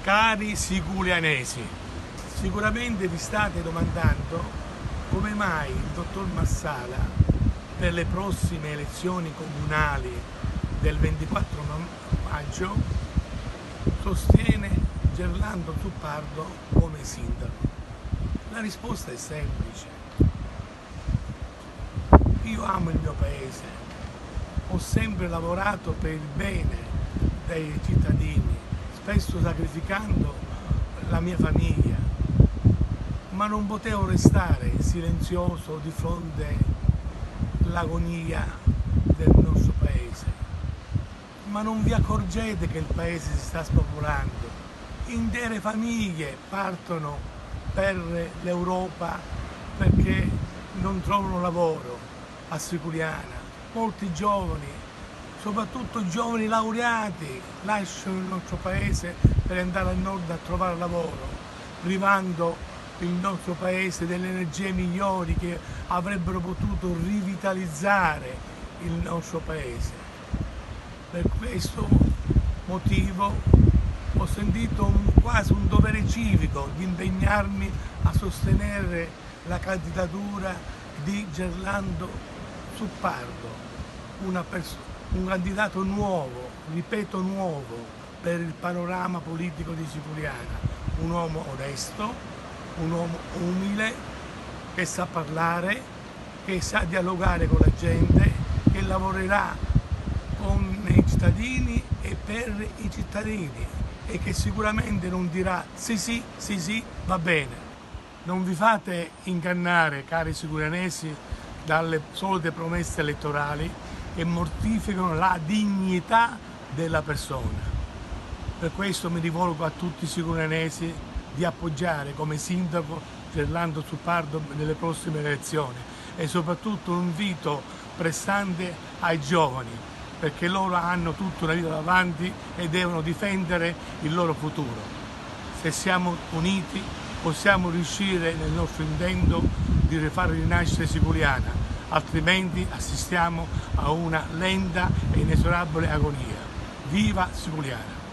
Cari siculianesi, sicuramente vi state domandando come mai il dottor Massala per le prossime elezioni comunali del 24 maggio sostiene Gerlando Zuppardo come sindaco. La risposta è semplice. Io amo il mio paese, ho sempre lavorato per il bene dei cittadini, spesso sacrificando la mia famiglia, ma non potevo restare silenzioso di fronte all'agonia del nostro paese. Ma non vi accorgete che il paese si sta spopolando? Intere famiglie partono per l'Europa perché non trovano lavoro a Siculiana. Molti giovani, soprattutto giovani laureati, lasciano il nostro paese per andare al nord a trovare lavoro, privando il nostro paese delle energie migliori che avrebbero potuto rivitalizzare il nostro paese. Per questo motivo ho sentito quasi un dovere civico di impegnarmi a sostenere la candidatura di Gerlando Zuppardo, un candidato nuovo, ripeto nuovo, per il panorama politico di Siculiana, un uomo onesto, un uomo umile, che sa parlare, che sa dialogare con la gente, che lavorerà con i cittadini e per i cittadini e che sicuramente non dirà sì, va bene. Non vi fate ingannare, cari siculianesi, dalle solite promesse elettorali che mortificano la dignità della persona. Per questo mi rivolgo a tutti i siculianesi di appoggiare come sindaco Gerlando Zuppardo nelle prossime elezioni e soprattutto un invito pressante ai giovani, perché loro hanno tutta una vita davanti e devono difendere il loro futuro. Se siamo uniti possiamo riuscire nel nostro intento di rifare rinascere Siculiana, altrimenti assistiamo a una lenta e inesorabile agonia. Viva Siculiana!